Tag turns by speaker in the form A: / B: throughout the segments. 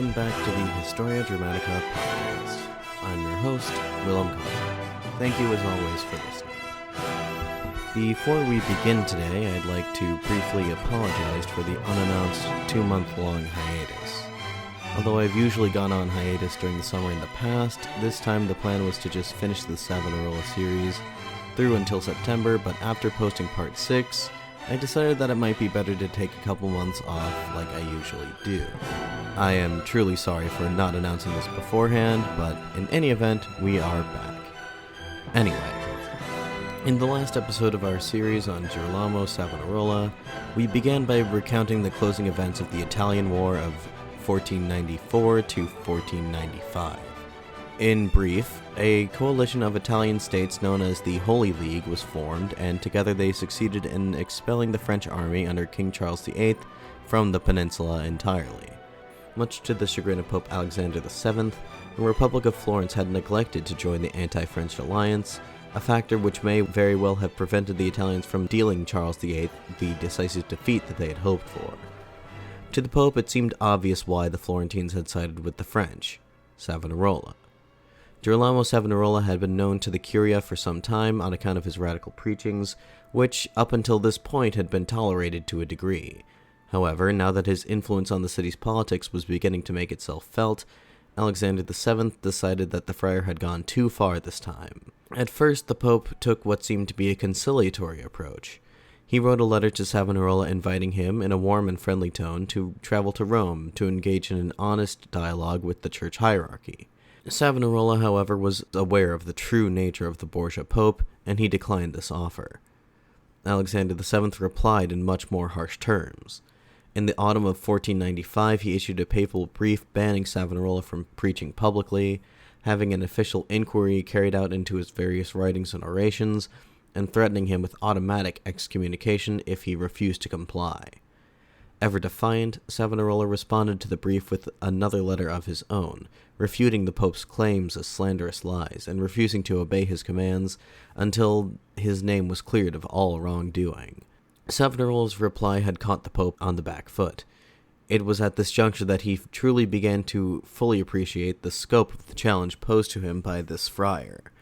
A: welcome back to the Historia Dramatica podcast. I'm your host, Girolamo. Thank you as always for listening. Before we begin today, I'd like to briefly apologize for the unannounced 2-month-long hiatus. Although I've usually gone on hiatus during the summer in the past, this time the plan was to just finish the Savonarola series through until September, but after posting part 6, I decided that it might be better to take a couple months off like I usually do. I am truly sorry for not announcing this beforehand, but in any event, we are back. Anyway, in the last episode of our series on Girolamo Savonarola, we began by recounting the closing events of the Italian War of 1494 to 1495. In brief, a coalition of Italian states known as the Holy League was formed, and together they succeeded in expelling the French army under King Charles VIII from the peninsula entirely. Much to the chagrin of Pope Alexander VII, the Republic of Florence had neglected to join the anti-French alliance, a factor which may very well have prevented the Italians from dealing Charles VIII the decisive defeat that they had hoped for. To the Pope, it seemed obvious why the Florentines had sided with the French: Savonarola. Girolamo Savonarola had been known to the Curia for some time on account of his radical preachings, which up until this point had been tolerated to a degree. However, now that his influence on the city's politics was beginning to make itself felt, Alexander VII decided that the friar had gone too far this time. At first, the Pope took what seemed to be a conciliatory approach. He wrote a letter to Savonarola inviting him, in a warm and friendly tone, to travel to Rome to engage in an honest dialogue with the church hierarchy. Savonarola, however, was aware of the true nature of the Borgia Pope, and he declined this offer. Alexander VII replied in much more harsh terms. In the autumn of 1495, he issued a papal brief banning Savonarola from preaching publicly, having an official inquiry carried out into his various writings and orations, and threatening him with automatic excommunication if he refused to comply. Ever defiant, Savonarola responded to the brief with another letter of his own, refuting the Pope's claims as slanderous lies, and refusing to obey his commands until his name was cleared of all wrongdoing. Savonarola's reply had caught the Pope on the back foot. It was at this juncture that he truly began to fully appreciate the scope of the challenge posed to him by this friar.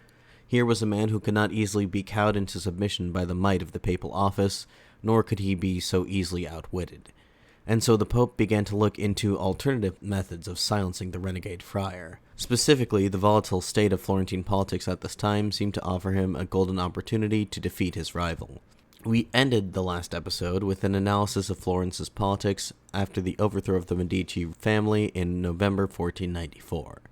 A: Here was a man who could not easily be cowed into submission by the might of the papal office, nor could he be so easily outwitted. And so the Pope began to look into alternative methods of silencing the renegade friar. Specifically, the volatile state of Florentine politics at this time seemed to offer him a golden opportunity to defeat his rival. We ended the last episode with an analysis of Florence's politics after the overthrow of the Medici family in November 1494.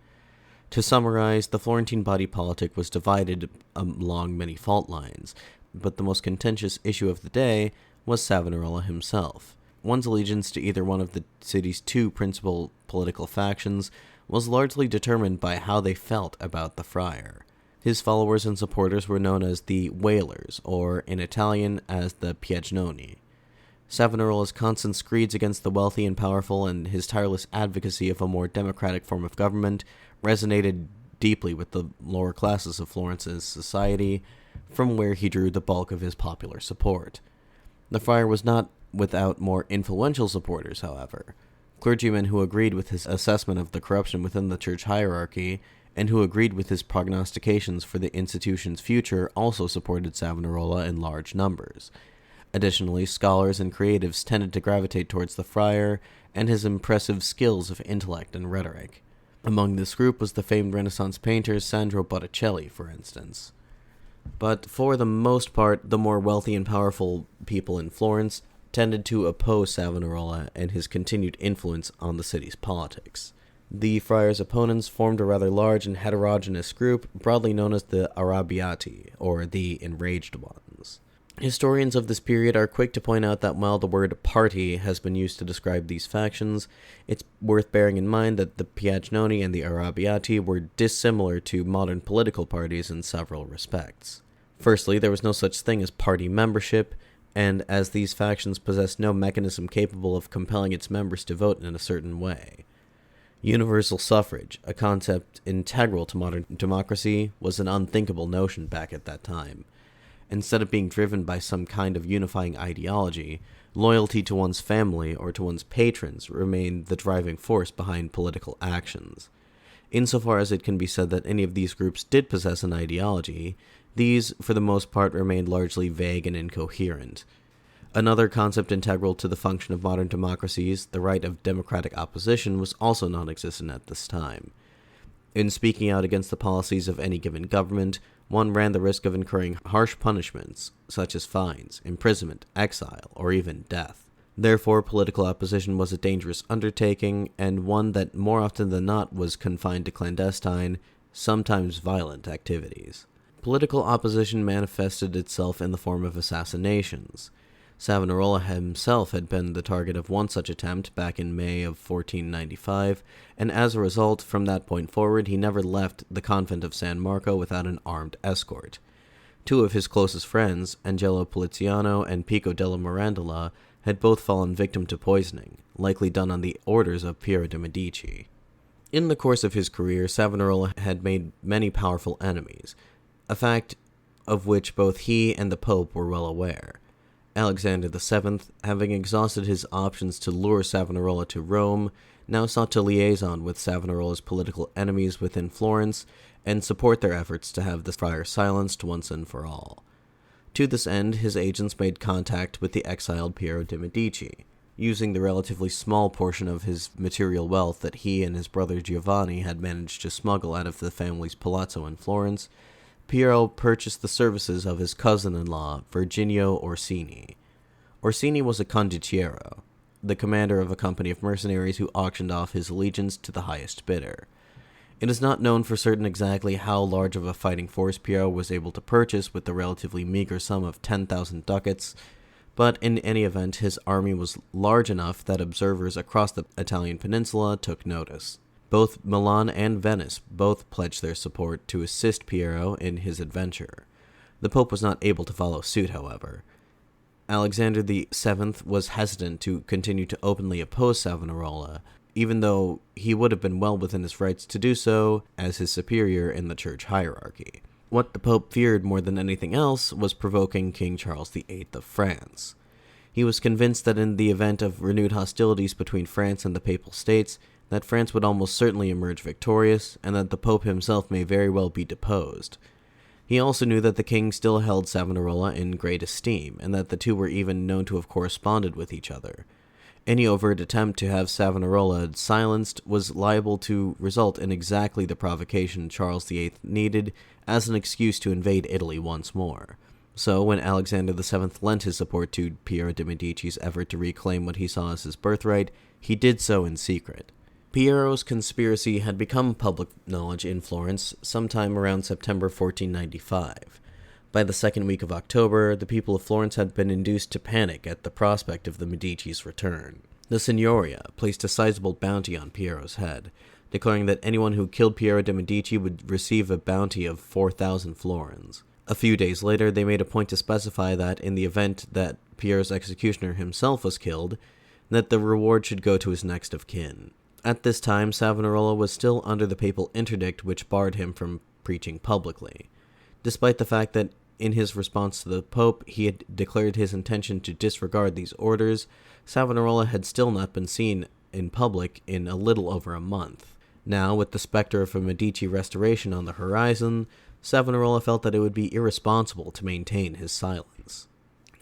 A: To summarize, the Florentine body politic was divided along many fault lines, but the most contentious issue of the day was Savonarola himself. One's allegiance to either one of the city's two principal political factions was largely determined by how they felt about the friar. His followers and supporters were known as the Wailers, or in Italian as the Piagnoni. Savonarola's constant screeds against the wealthy and powerful and his tireless advocacy of a more democratic form of government resonated deeply with the lower classes of Florence's society, from where he drew the bulk of his popular support. The friar was not without more influential supporters, however. Clergymen who agreed with his assessment of the corruption within the church hierarchy, and who agreed with his prognostications for the institution's future, also supported Savonarola in large numbers. Additionally, scholars and creatives tended to gravitate towards the friar and his impressive skills of intellect and rhetoric. Among this group was the famed Renaissance painter Sandro Botticelli, for instance. But for the most part, the more wealthy and powerful people in Florence tended to oppose Savonarola and his continued influence on the city's politics. The friar's opponents formed a rather large and heterogeneous group, broadly known as the Arrabbiati, or the Enraged Ones. Historians of this period are quick to point out that while the word party has been used to describe these factions, it's worth bearing in mind that the Piagnoni and the Arrabbiati were dissimilar to modern political parties in several respects. Firstly, there was no such thing as party membership, and as these factions possessed no mechanism capable of compelling its members to vote in a certain way. Universal suffrage, a concept integral to modern democracy, was an unthinkable notion back at that time, Instead of being driven by some kind of unifying ideology, loyalty to one's family or to one's patrons remained the driving force behind political actions. Insofar as it can be said that any of these groups did possess an ideology, these, for the most part, remained largely vague and incoherent. Another concept integral to the function of modern democracies, the right of democratic opposition, was also non-existent at this time. In speaking out against the policies of any given government, one ran the risk of incurring harsh punishments, such as fines, imprisonment, exile, or even death. Therefore, political opposition was a dangerous undertaking, and one that more often than not was confined to clandestine, sometimes violent activities. Political opposition manifested itself in the form of assassinations. Savonarola himself had been the target of one such attempt back in May of 1495, and as a result, from that point forward, he never left the convent of San Marco without an armed escort. Two of his closest friends, Angelo Poliziano and Pico della Mirandola, had both fallen victim to poisoning, likely done on the orders of Piero de' Medici. In the course of his career, Savonarola had made many powerful enemies, a fact of which both he and the Pope were well aware. Alexander VII, having exhausted his options to lure Savonarola to Rome, now sought to liaison with Savonarola's political enemies within Florence and support their efforts to have the friar silenced once and for all. To this end, his agents made contact with the exiled Piero de' Medici. Using the relatively small portion of his material wealth that he and his brother Giovanni had managed to smuggle out of the family's palazzo in Florence, Piero purchased the services of his cousin-in-law, Virginio Orsini. Orsini was a condottiero, the commander of a company of mercenaries who auctioned off his allegiance to the highest bidder. It is not known for certain exactly how large of a fighting force Piero was able to purchase with the relatively meager sum of 10,000 ducats, but in any event, his army was large enough that observers across the Italian peninsula took notice. Both Milan and Venice both pledged their support to assist Piero in his adventure. The Pope was not able to follow suit, however. Alexander VII was hesitant to continue to openly oppose Savonarola, even though he would have been well within his rights to do so as his superior in the church hierarchy. What the Pope feared more than anything else was provoking King Charles VIII of France. He was convinced that in the event of renewed hostilities between France and the Papal States, that France would almost certainly emerge victorious, and that the Pope himself may very well be deposed. He also knew that the king still held Savonarola in great esteem, and that the two were even known to have corresponded with each other. Any overt attempt to have Savonarola silenced was liable to result in exactly the provocation Charles VIII needed as an excuse to invade Italy once more. So, when Alexander VII lent his support to Piero de' Medici's effort to reclaim what he saw as his birthright, he did so in secret. Piero's conspiracy had become public knowledge in Florence sometime around September 1495. By the second week of October, the people of Florence had been induced to panic at the prospect of the Medici's return. The Signoria placed a sizable bounty on Piero's head, declaring that anyone who killed Piero de' Medici would receive a bounty of 4,000 florins. A few days later, they made a point to specify that in the event that Piero's executioner himself was killed, that the reward should go to his next of kin. At this time, Savonarola was still under the papal interdict which barred him from preaching publicly. Despite the fact that in his response to the Pope he had declared his intention to disregard these orders, Savonarola had still not been seen in public in a little over a month. Now, with the specter of a Medici restoration on the horizon, Savonarola felt that it would be irresponsible to maintain his silence.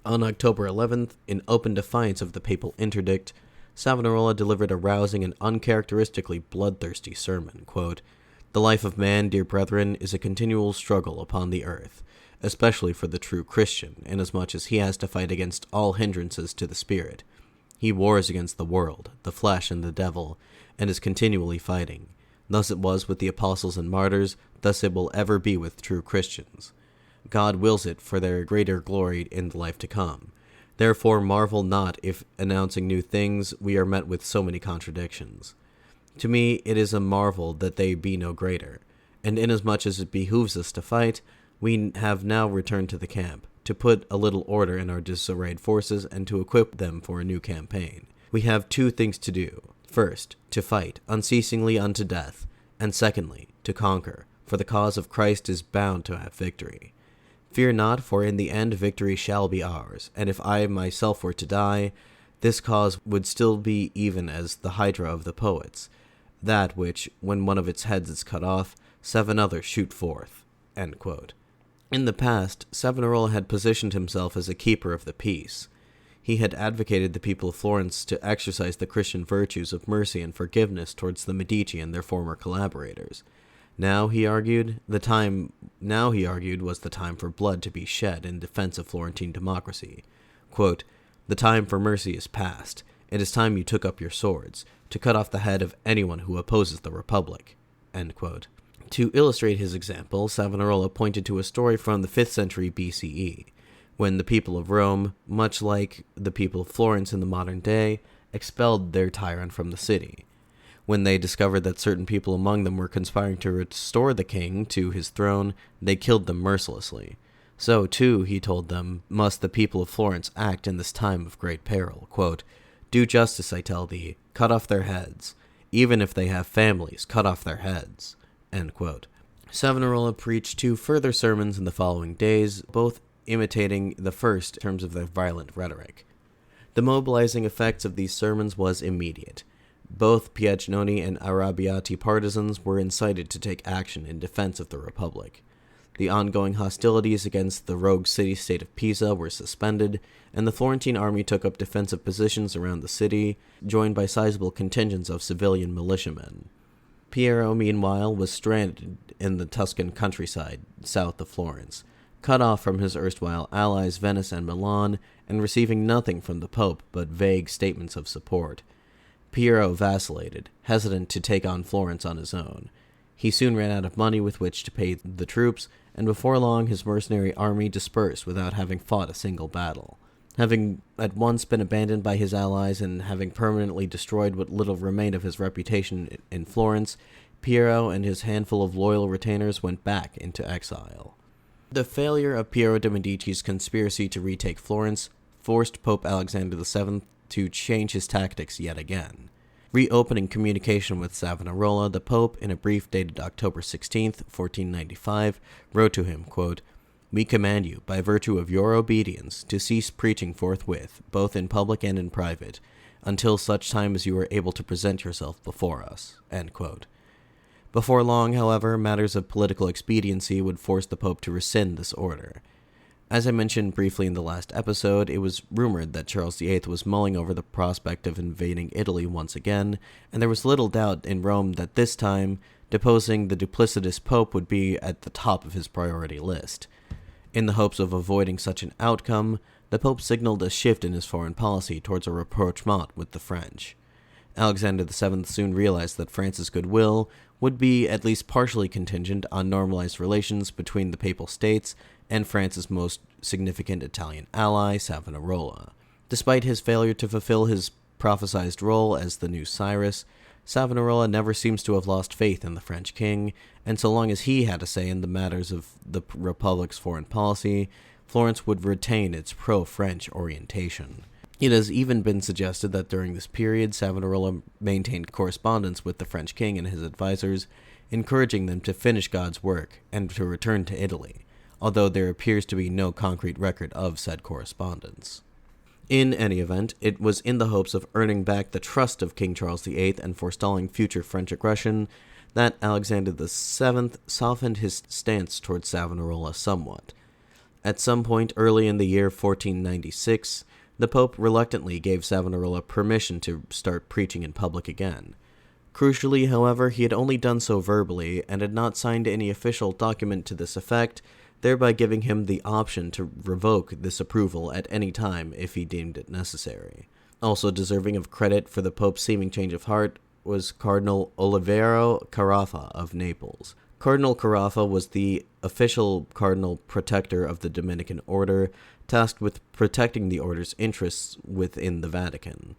A: On October 11th, in open defiance of the papal interdict, Savonarola delivered a rousing and uncharacteristically bloodthirsty sermon. Quote, "The life of man, dear brethren, is a continual struggle upon the earth, especially for the true Christian, inasmuch as he has to fight against all hindrances to the spirit. He wars against the world, the flesh, and the devil, and is continually fighting. Thus it was with the apostles and martyrs, thus it will ever be with true Christians. God wills it for their greater glory in the life to come. Therefore marvel not if, announcing new things, we are met with so many contradictions. To me it is a marvel that they be no greater, and inasmuch as it behooves us to fight, we have now returned to the camp, to put a little order in our disarrayed forces and to equip them for a new campaign. We have two things to do. First, to fight unceasingly unto death, and secondly, to conquer, for the cause of Christ is bound to have victory. Fear not, for in the end victory shall be ours, and if I myself were to die, this cause would still be even as the hydra of the poets, that which, when one of its heads is cut off, 7 others shoot forth." End quote. In the past, Savonarola had positioned himself as a keeper of the peace. He had advocated the people of Florence to exercise the Christian virtues of mercy and forgiveness towards the Medici and their former collaborators. Now, he argued, was the time for blood to be shed in defense of Florentine democracy. Quote, "The time for mercy is past. It is time you took up your swords, to cut off the head of anyone who opposes the Republic." End quote. To illustrate his example, Savonarola pointed to a story from the 5th century BCE, when the people of Rome, much like the people of Florence in the modern day, expelled their tyrant from the city. When they discovered that certain people among them were conspiring to restore the king to his throne, they killed them mercilessly. So, too, he told them, must the people of Florence act in this time of great peril. Quote, "Do justice, I tell thee, cut off their heads. Even if they have families, cut off their heads." End quote. Savonarola preached 2 further sermons in the following days, both imitating the first in terms of their violent rhetoric. The mobilizing effects of these sermons was immediate. Both Piagnoni and Arrabbiati partisans were incited to take action in defense of the Republic. The ongoing hostilities against the rogue city-state of Pisa were suspended, and the Florentine army took up defensive positions around the city, joined by sizable contingents of civilian militiamen. Piero, meanwhile, was stranded in the Tuscan countryside south of Florence, cut off from his erstwhile allies Venice and Milan, and receiving nothing from the Pope but vague statements of support. Piero vacillated, hesitant to take on Florence on his own. He soon ran out of money with which to pay the troops, and before long his mercenary army dispersed without having fought a single battle. Having at once been abandoned by his allies and having permanently destroyed what little remained of his reputation in Florence, Piero and his handful of loyal retainers went back into exile. The failure of Piero de' Medici's conspiracy to retake Florence forced Pope Alexander VII to change his tactics yet again. Reopening communication with Savonarola, the Pope, in a brief dated October 16, 1495, wrote to him, quote, "We command you, by virtue of your obedience, to cease preaching forthwith, both in public and in private, until such time as you are able to present yourself before us." End quote. Before long, however, matters of political expediency would force the Pope to rescind this order. As I mentioned briefly in the last episode, it was rumored that Charles VIII was mulling over the prospect of invading Italy once again, and there was little doubt in Rome that this time, deposing the duplicitous Pope would be at the top of his priority list. In the hopes of avoiding such an outcome, the Pope signaled a shift in his foreign policy towards a rapprochement with the French. Alexander VII soon realized that France's goodwill would be at least partially contingent on normalized relations between the Papal States and France's most significant Italian ally, Savonarola. Despite his failure to fulfill his prophesied role as the new Cyrus, Savonarola never seems to have lost faith in the French king, and so long as he had a say in the matters of the Republic's foreign policy, Florence would retain its pro-French orientation. It has even been suggested that during this period, Savonarola maintained correspondence with the French king and his advisors, encouraging them to finish God's work and to return to Italy, although there appears to be no concrete record of said correspondence. In any event, it was in the hopes of earning back the trust of King Charles VIII and forestalling future French aggression that Alexander VII softened his stance towards Savonarola somewhat. At some point early in the year 1496, the Pope reluctantly gave Savonarola permission to start preaching in public again. Crucially, however, he had only done so verbally and had not signed any official document to this effect, thereby giving him the option to revoke this approval at any time if he deemed it necessary. Also deserving of credit for the Pope's seeming change of heart was Cardinal Olivero Carafa of Naples. Cardinal Carafa was the official cardinal protector of the Dominican order, tasked with protecting the order's interests within the Vatican.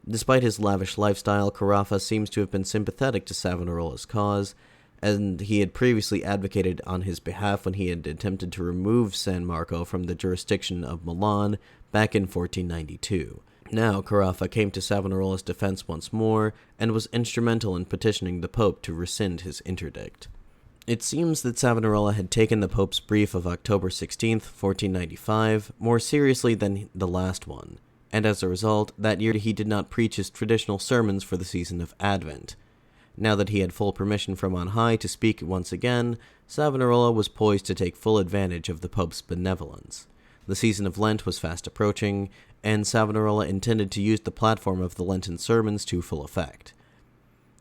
A: Despite his lavish lifestyle, Carafa seems to have been sympathetic to Savonarola's cause, and he had previously advocated on his behalf when he had attempted to remove San Marco from the jurisdiction of Milan back in 1492. Now, Carafa came to Savonarola's defense once more, and was instrumental in petitioning the Pope to rescind his interdict. It seems that Savonarola had taken the Pope's brief of October 16th, 1495, more seriously than the last one, and as a result, that year he did not preach his traditional sermons for the season of Advent. Now that he had full permission from on high to speak once again, Savonarola was poised to take full advantage of the Pope's benevolence. The season of Lent was fast approaching, and Savonarola intended to use the platform of the Lenten sermons to full effect.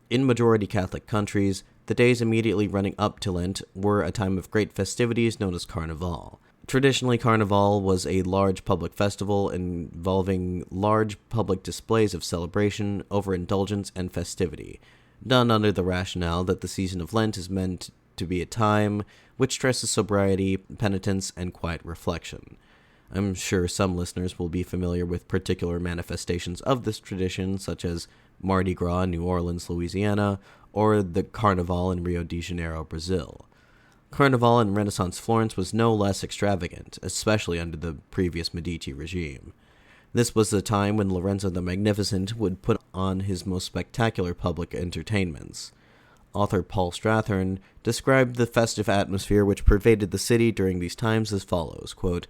A: In majority Catholic countries, the days immediately running up to Lent were a time of great festivities known as Carnival. Traditionally, Carnival was a large public festival involving large public displays of celebration, overindulgence, and festivity, done under the rationale that the season of Lent is meant to be a time which stresses sobriety, penitence, and quiet reflection. I'm sure some listeners will be familiar with particular manifestations of this tradition, such as Mardi Gras in New Orleans, Louisiana, or the Carnival in Rio de Janeiro, Brazil. Carnival in Renaissance Florence was no less extravagant, especially under the previous Medici regime. This was the time when Lorenzo the Magnificent would put on his most spectacular public entertainments. Author Paul Strathern described the festive atmosphere which pervaded the city during these times as follows, quote,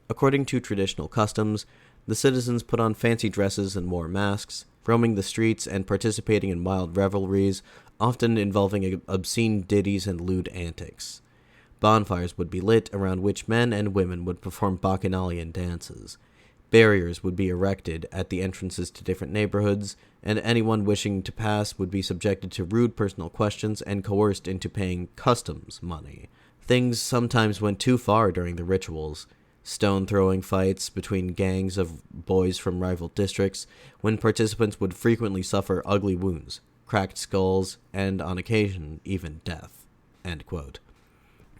A: "According to traditional customs, the citizens put on fancy dresses and wore masks, roaming the streets and participating in wild revelries, often involving obscene ditties and lewd antics. Bonfires would be lit, around which men and women would perform bacchanalian dances. Barriers would be erected at the entrances to different neighborhoods, and anyone wishing to pass would be subjected to rude personal questions and coerced into paying customs money. Things sometimes went too far during the rituals. Stone-throwing fights between gangs of boys from rival districts, when participants would frequently suffer ugly wounds, cracked skulls, and, on occasion, even death." End quote.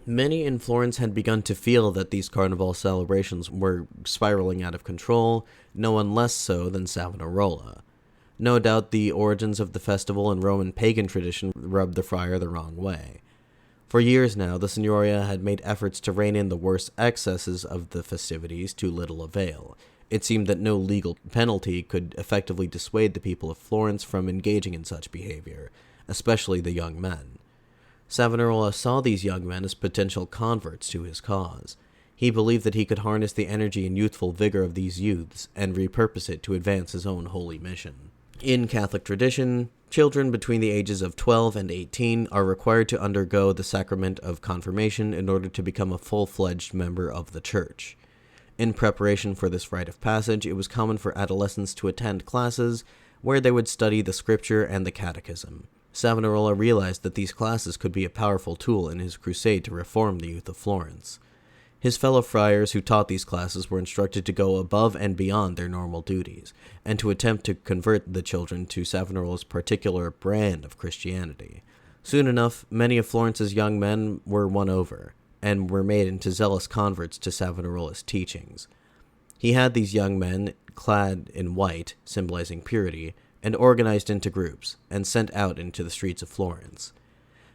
A: Many in Florence had begun to feel that these carnival celebrations were spiraling out of control, no one less so than Savonarola. No doubt the origins of the festival in Roman pagan tradition rubbed the friar the wrong way. For years now, the Signoria had made efforts to rein in the worst excesses of the festivities to little avail. It seemed that no legal penalty could effectively dissuade the people of Florence from engaging in such behavior, especially the young men. Savonarola saw these young men as potential converts to his cause. He believed that he could harness the energy and youthful vigor of these youths and repurpose it to advance his own holy mission. In Catholic tradition, children between the ages of 12 and 18 are required to undergo the sacrament of confirmation in order to become a full-fledged member of the Church. In preparation for this rite of passage, it was common for adolescents to attend classes where they would study the scripture and the catechism. Savonarola realized that these classes could be a powerful tool in his crusade to reform the youth of Florence. His fellow friars who taught these classes were instructed to go above and beyond their normal duties, and to attempt to convert the children to Savonarola's particular brand of Christianity. Soon enough, many of Florence's young men were won over, and were made into zealous converts to Savonarola's teachings. He had these young men clad in white, symbolizing purity, and organized into groups, and sent out into the streets of Florence.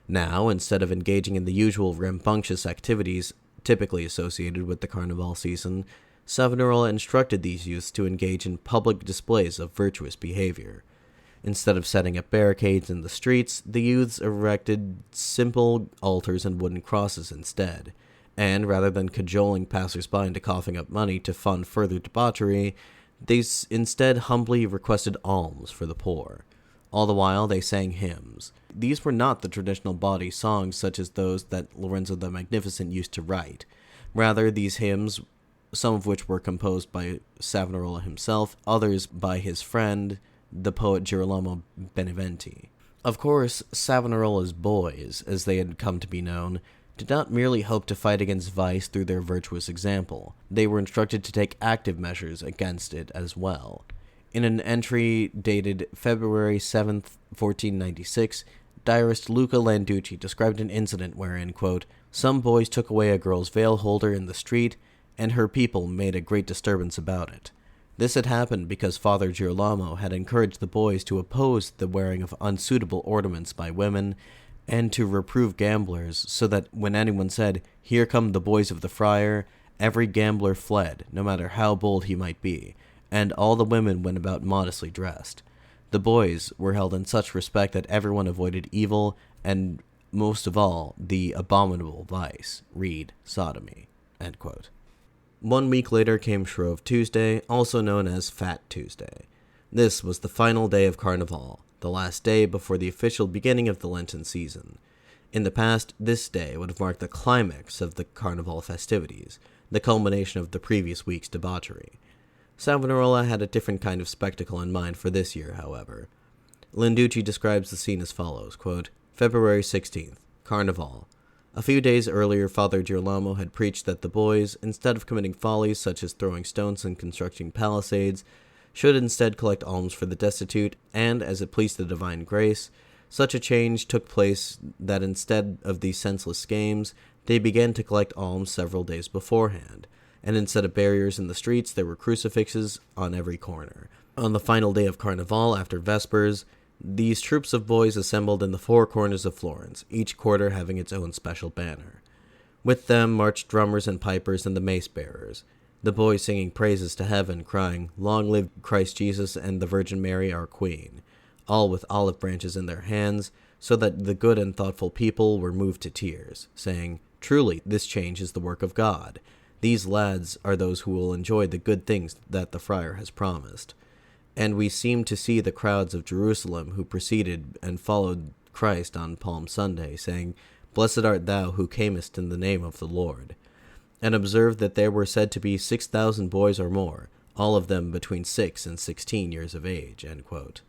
A: Now, instead of engaging in the usual rambunctious activities typically associated with the Carnival season, Savonarola instructed these youths to engage in public displays of virtuous behavior. Instead of setting up barricades in the streets, the youths erected simple altars and wooden crosses instead, and rather than cajoling passers-by into coughing up money to fund further debauchery, they instead humbly requested alms for the poor. All the while, they sang hymns. These were not the traditional bawdy songs such as those that Lorenzo the Magnificent used to write. Rather, these hymns, some of which were composed by Savonarola himself, others by his friend, the poet Girolamo Beneventi. Of course, Savonarola's boys, as they had come to be known, did not merely hope to fight against vice through their virtuous example. They were instructed to take active measures against it as well. In an entry dated February 7th, 1496, diarist Luca Landucci described an incident wherein, quote, "Some boys took away a girl's veil holder in the street, and her people made a great disturbance about it. This had happened because Father Girolamo had encouraged the boys to oppose the wearing of unsuitable ornaments by women, and to reprove gamblers, so that when anyone said, 'Here come the boys of the friar,' every gambler fled, no matter how bold he might be, and all the women went about modestly dressed. The boys were held in such respect that everyone avoided evil, and most of all, the abominable vice, read sodomy, end quote. 1 week later came Shrove Tuesday, also known as Fat Tuesday. This was the final day of Carnival, the last day before the official beginning of the Lenten season. In the past, this day would have marked the climax of the Carnival festivities, the culmination of the previous week's debauchery. Savonarola had a different kind of spectacle in mind for this year, however. Landucci describes the scene as follows, quote, February 16th, Carnival. A few days earlier, Father Girolamo had preached that the boys, instead of committing follies such as throwing stones and constructing palisades, should instead collect alms for the destitute, and, as it pleased the divine grace, such a change took place that instead of these senseless games, they began to collect alms several days beforehand, and instead of barriers in the streets, there were crucifixes on every corner. On the final day of Carnival, after Vespers, these troops of boys assembled in the four corners of Florence, each quarter having its own special banner. With them marched drummers and pipers and the mace-bearers, the boys singing praises to heaven, crying, Long live Christ Jesus and the Virgin Mary our Queen, all with olive branches in their hands, so that the good and thoughtful people were moved to tears, saying, Truly, this change is the work of God. These lads are those who will enjoy the good things that the friar has promised. And we seem to see the crowds of Jerusalem who preceded and followed Christ on Palm Sunday, saying, Blessed art thou who camest in the name of the Lord. And observed that there were said to be 6,000 boys or more, all of them between 6 and 16 years of age, end quote.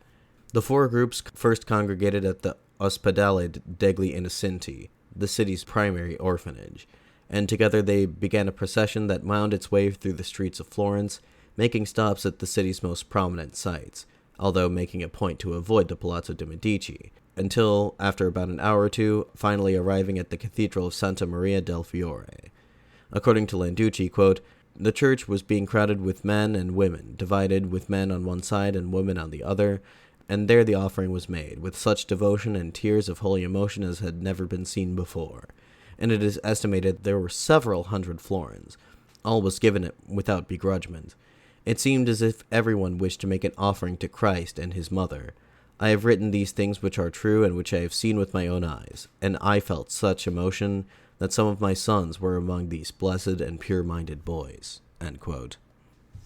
A: The four groups first congregated at the Ospedale degli Innocenti, the city's primary orphanage, and together they began a procession that wound its way through the streets of Florence, making stops at the city's most prominent sites, although making a point to avoid the Palazzo de Medici, until, after about an hour or two, finally arriving at the Cathedral of Santa Maria del Fiore. According to Landucci, quote, the church was being crowded with men and women, divided with men on one side and women on the other, and there the offering was made, with such devotion and tears of holy emotion as had never been seen before, and it is estimated there were several hundred florins. All was given without begrudgment. It seemed as if everyone wished to make an offering to Christ and his mother. I have written these things which are true and which I have seen with my own eyes, and I felt such emotion that some of my sons were among these blessed and pure-minded boys. End quote.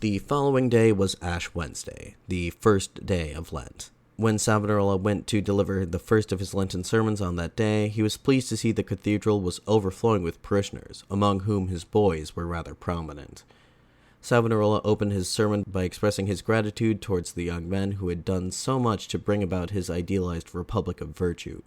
A: The following day was Ash Wednesday, the first day of Lent. When Savonarola went to deliver the first of his Lenten sermons on that day, he was pleased to see the cathedral was overflowing with parishioners, among whom his boys were rather prominent. Savonarola opened his sermon by expressing his gratitude towards the young men who had done so much to bring about his idealized republic of virtue.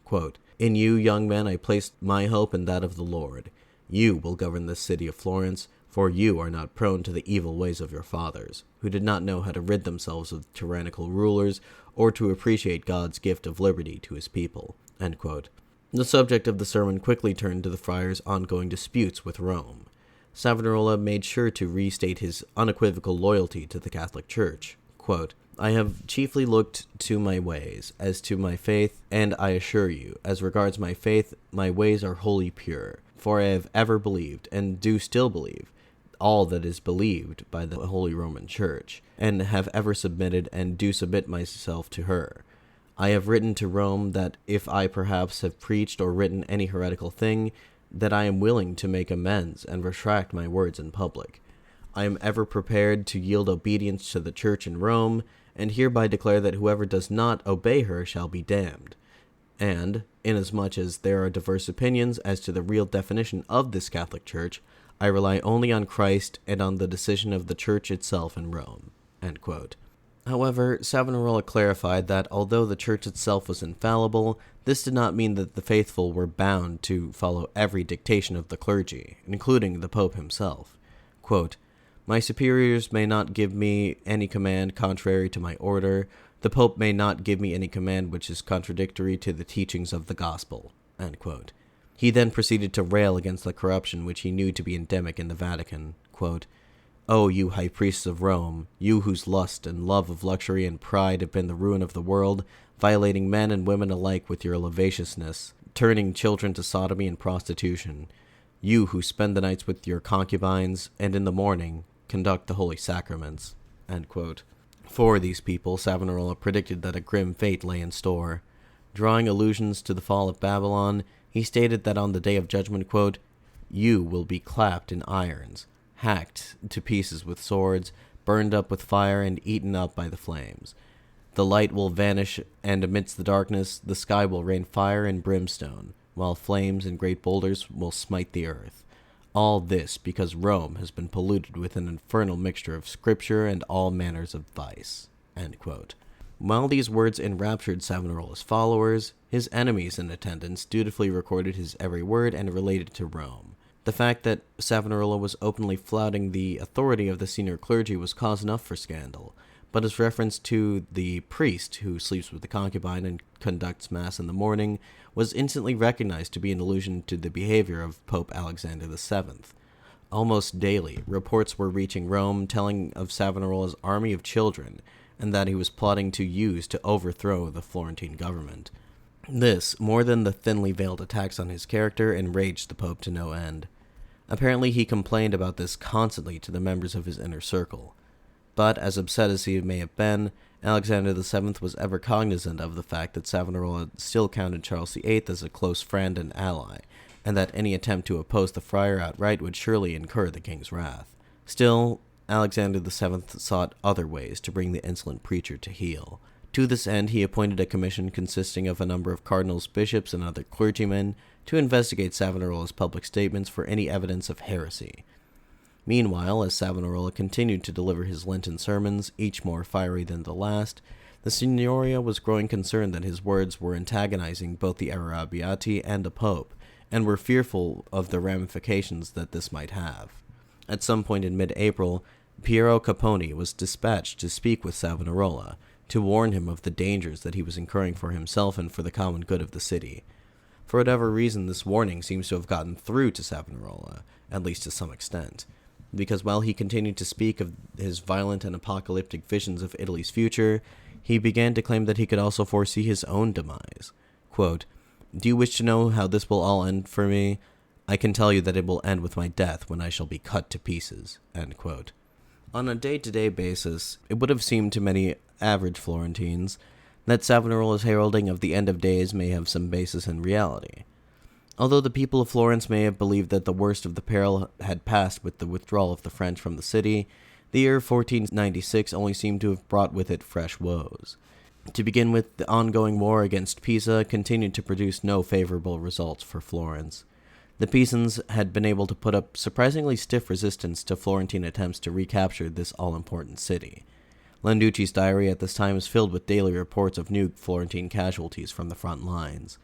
A: Quote, In you, young men, I placed my hope and that of the Lord. You will govern this city of Florence, for you are not prone to the evil ways of your fathers, who did not know how to rid themselves of tyrannical rulers or to appreciate God's gift of liberty to his people. End quote. The subject of the sermon quickly turned to the friars' ongoing disputes with Rome. Savonarola made sure to restate his unequivocal loyalty to the Catholic Church. Quote, I have chiefly looked to my ways, as to my faith, and I assure you, as regards my faith, my ways are wholly pure, for I have ever believed, and do still believe, all that is believed by the Holy Roman Church, and have ever submitted and do submit myself to her. I have written to Rome that if I perhaps have preached or written any heretical thing, that I am willing to make amends and retract my words in public. I am ever prepared to yield obedience to the Church in Rome, and hereby declare that whoever does not obey her shall be damned. And, inasmuch as there are diverse opinions as to the real definition of this Catholic Church, I rely only on Christ and on the decision of the Church itself in Rome. End quote. However, Savonarola clarified that although the Church itself was infallible, this did not mean that the faithful were bound to follow every dictation of the clergy, including the Pope himself. Quote, My superiors may not give me any command contrary to my order. The Pope may not give me any command which is contradictory to the teachings of the gospel. End quote. He then proceeded to rail against the corruption which he knew to be endemic in the Vatican. Quote, O you high priests of Rome, you whose lust and love of luxury and pride have been the ruin of the world, violating men and women alike with your lasciviousness, turning children to sodomy and prostitution, you who spend the nights with your concubines, and in the morning conduct the holy sacraments. End quote. For these people, Savonarola predicted that a grim fate lay in store. Drawing allusions to the fall of Babylon, he stated that on the day of judgment, quote, "You will be clapped in irons, hacked to pieces with swords, burned up with fire, and eaten up by the flames. The light will vanish, and amidst the darkness the sky will rain fire and brimstone, while flames and great boulders will smite the earth. All this because Rome has been polluted with an infernal mixture of scripture and all manners of vice." End quote. While these words enraptured Savonarola's followers, his enemies in attendance dutifully recorded his every word and related to Rome. The fact that Savonarola was openly flouting the authority of the senior clergy was cause enough for scandal, but his reference to the priest who sleeps with the concubine and conducts mass in the morning was instantly recognized to be an allusion to the behavior of Pope Alexander VII. Almost daily, reports were reaching Rome telling of Savonarola's army of children, and that he was plotting to use to overthrow the Florentine government. This, more than the thinly veiled attacks on his character, enraged the Pope to no end. Apparently he complained about this constantly to the members of his inner circle. But, as upset as he may have been, Alexander VII was ever cognizant of the fact that Savonarola still counted Charles VIII as a close friend and ally, and that any attempt to oppose the friar outright would surely incur the king's wrath. Still, Alexander VII sought other ways to bring the insolent preacher to heel. To this end, he appointed a commission consisting of a number of cardinals, bishops, and other clergymen to investigate Savonarola's public statements for any evidence of heresy. Meanwhile, as Savonarola continued to deliver his Lenten sermons, each more fiery than the last, the Signoria was growing concerned that his words were antagonizing both the Arrabbiati and the Pope, and were fearful of the ramifications that this might have. At some point in mid-April, Piero Capponi was dispatched to speak with Savonarola, to warn him of the dangers that he was incurring for himself and for the common good of the city. For whatever reason, this warning seems to have gotten through to Savonarola, at least to some extent, because while he continued to speak of his violent and apocalyptic visions of Italy's future, he began to claim that he could also foresee his own demise. Quote, "Do you wish to know how this will all end for me? I can tell you that it will end with my death when I shall be cut to pieces." End quote. On a day-to-day basis, it would have seemed to many average Florentines that Savonarola's heralding of the end of days may have some basis in reality. Although the people of Florence may have believed that the worst of the peril had passed with the withdrawal of the French from the city, the year 1496 only seemed to have brought with it fresh woes. To begin with, the ongoing war against Pisa continued to produce no favorable results for Florence. The Pisans had been able to put up surprisingly stiff resistance to Florentine attempts to recapture this all-important city. Landucci's diary at this time is filled with daily reports of new Florentine casualties from the front lines.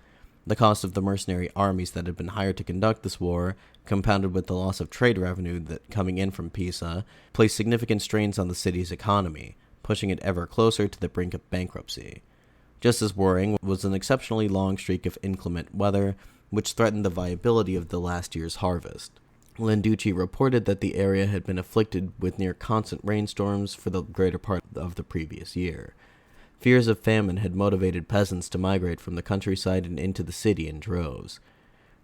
A: The cost of the mercenary armies that had been hired to conduct this war, compounded with the loss of trade revenue that coming in from Pisa, placed significant strains on the city's economy, pushing it ever closer to the brink of bankruptcy. Just as worrying was an exceptionally long streak of inclement weather, which threatened the viability of the last year's harvest. Landucci reported that the area had been afflicted with near constant rainstorms for the greater part of the previous year. Fears of famine had motivated peasants to migrate from the countryside and into the city in droves.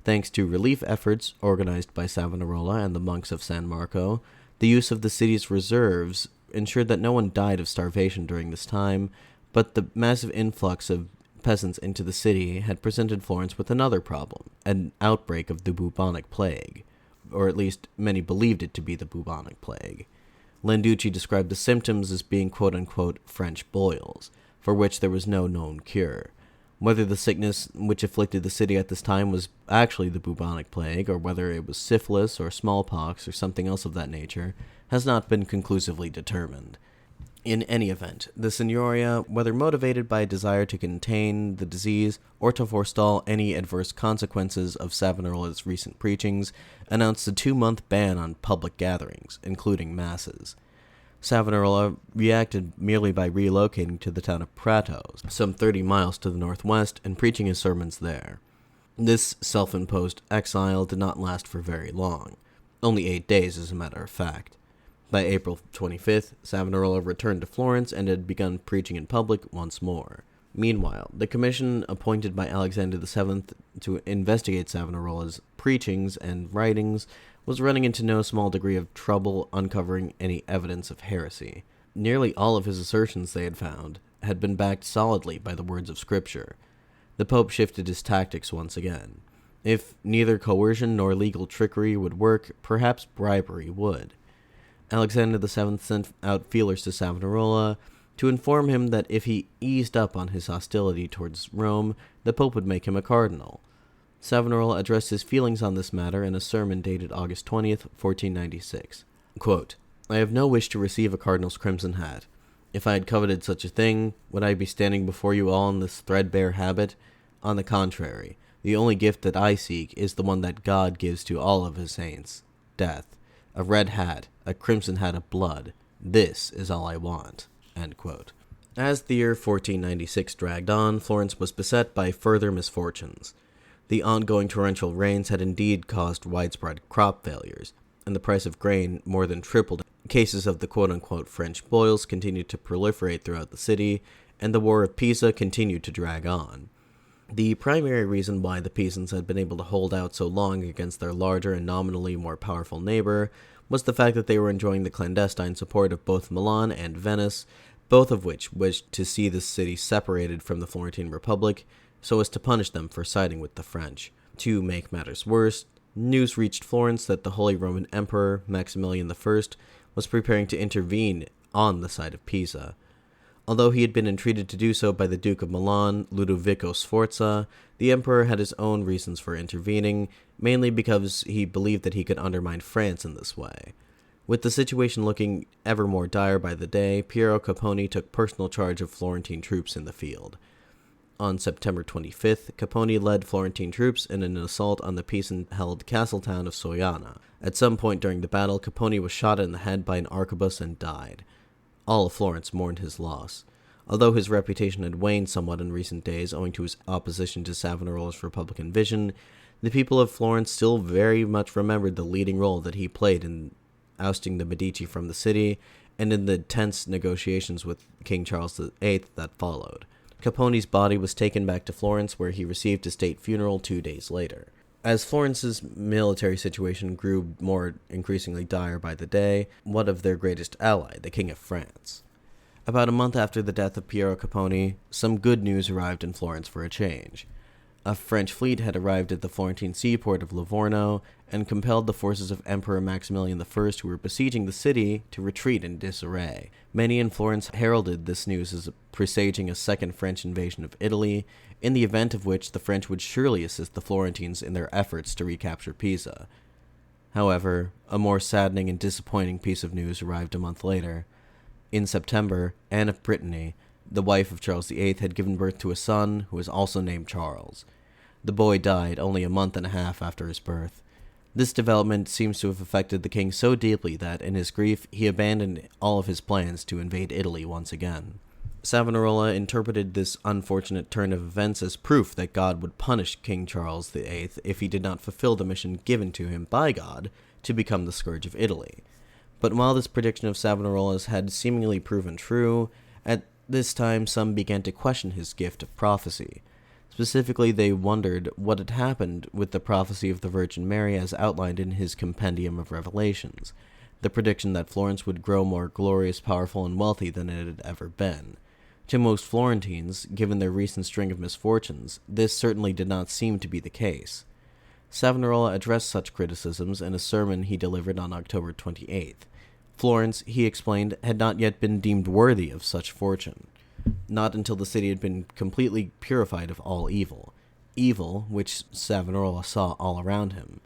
A: Thanks to relief efforts organized by Savonarola and the monks of San Marco, the use of the city's reserves ensured that no one died of starvation during this time, but the massive influx of peasants into the city had presented Florence with another problem, an outbreak of the bubonic plague, or at least many believed it to be the bubonic plague. Landucci described the symptoms as being quote-unquote French boils, for which there was no known cure. Whether the sickness which afflicted the city at this time was actually the bubonic plague, or whether it was syphilis or smallpox or something else of that nature, has not been conclusively determined. In any event, the Signoria, whether motivated by a desire to contain the disease or to forestall any adverse consequences of Savonarola's recent preachings, announced a 2-month ban on public gatherings, including masses. Savonarola reacted merely by relocating to the town of Prato, some 30 miles to the northwest, and preaching his sermons there. This self-imposed exile did not last for very long, only 8 days as a matter of fact. By April 25th, Savonarola returned to Florence and had begun preaching in public once more. Meanwhile, the commission appointed by Alexander VII to investigate Savonarola's preachings and writings was running into no small degree of trouble uncovering any evidence of heresy. Nearly all of his assertions, they had found, had been backed solidly by the words of Scripture. The Pope shifted his tactics once again. If neither coercion nor legal trickery would work, perhaps bribery would. Alexander VII sent out feelers to Savonarola to inform him that if he eased up on his hostility towards Rome, the Pope would make him a cardinal. Savonarola addressed his feelings on this matter in a sermon dated August 20th, 1496. Quote, "I have no wish to receive a cardinal's crimson hat. If I had coveted such a thing, would I be standing before you all in this threadbare habit? On the contrary, the only gift that I seek is the one that God gives to all of his saints, death. A red hat, a crimson hat of blood. This is all I want." End quote. As the year 1496 dragged on, Florence was beset by further misfortunes. The ongoing torrential rains had indeed caused widespread crop failures, and the price of grain more than tripled. Cases of the quote-unquote French boils continued to proliferate throughout the city, and the War of Pisa continued to drag on. The primary reason why the Pisans had been able to hold out so long against their larger and nominally more powerful neighbor was the fact that they were enjoying the clandestine support of both Milan and Venice, both of which wished to see the city separated from the Florentine Republic so as to punish them for siding with the French. To make matters worse, news reached Florence that the Holy Roman Emperor, Maximilian I, was preparing to intervene on the side of Pisa. Although he had been entreated to do so by the Duke of Milan, Ludovico Sforza, the emperor had his own reasons for intervening, mainly because he believed that he could undermine France in this way. With the situation looking ever more dire by the day, Piero Capponi took personal charge of Florentine troops in the field. On September 25th, Capponi led Florentine troops in an assault on the Pisan-held castle town of Soiana. At some point during the battle, Capponi was shot in the head by an arquebus and died. All of Florence mourned his loss. Although his reputation had waned somewhat in recent days owing to his opposition to Savonarola's Republican vision, the people of Florence still very much remembered the leading role that he played in ousting the Medici from the city and in the tense negotiations with King Charles VIII that followed. Capponi's body was taken back to Florence, where he received a state funeral 2 days later. As Florence's military situation grew more increasingly dire by the day, what of their greatest ally, the King of France? About a month after the death of Piero Capponi, some good news arrived in Florence for a change. A French fleet had arrived at the Florentine seaport of Livorno and compelled the forces of Emperor Maximilian I, who were besieging the city, to retreat in disarray. Many in Florence heralded this news as presaging a second French invasion of Italy, in the event of which the French would surely assist the Florentines in their efforts to recapture Pisa. However, a more saddening and disappointing piece of news arrived a month later. In September, Anne of Brittany, the wife of Charles VIII, had given birth to a son who was also named Charles. The boy died only a month and a half after his birth. This development seems to have affected the king so deeply that, in his grief, he abandoned all of his plans to invade Italy once again. Savonarola interpreted this unfortunate turn of events as proof that God would punish King Charles VIII if he did not fulfill the mission given to him by God to become the scourge of Italy. But while this prediction of Savonarola's had seemingly proven true, at this time some began to question his gift of prophecy. Specifically, they wondered what had happened with the prophecy of the Virgin Mary as outlined in his Compendium of Revelations, the prediction that Florence would grow more glorious, powerful, and wealthy than it had ever been. To most Florentines, given their recent string of misfortunes, this certainly did not seem to be the case. Savonarola addressed such criticisms in a sermon he delivered on October 28th. Florence, he explained, had not yet been deemed worthy of such fortune. Not until the city had been completely purified of all evil, evil which Savonarola saw all around him.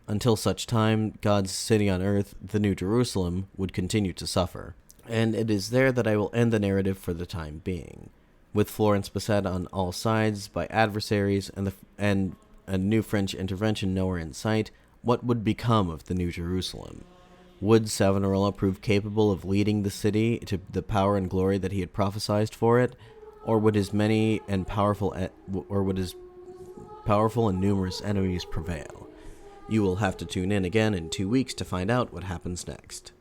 A: Until such time, God's city on earth, the New Jerusalem, would continue to suffer. And it is there that I will end the narrative for the time being. With Florence beset on all sides by adversaries and a new French intervention nowhere in sight, what would become of the New Jerusalem? Would Savonarola prove capable of leading the city to the power and glory that he had prophesied for it, or would his powerful and numerous enemies prevail? You will have to tune in again in 2 weeks to find out what happens next.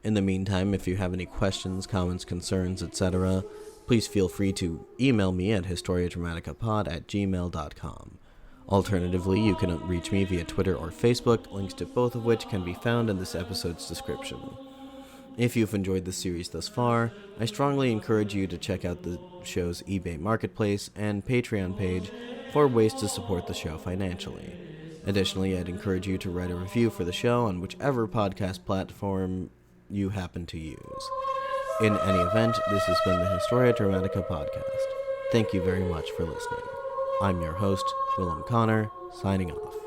A: In the meantime, if you have any questions, comments, concerns, etc., please feel free to email me at historiadramaticapod@gmail.com. Alternatively, you can reach me via Twitter or Facebook, links to both of which can be found in this episode's description. If you've enjoyed this series thus far, I strongly encourage you to check out the show's eBay Marketplace and Patreon page, for ways to support the show financially. Additionally, I'd encourage you to write a review for the show on whichever podcast platform you happen to use. In any event, this has been the Historia Dramatica podcast. Thank you very much for listening. I'm your host, Willem Connor, signing off.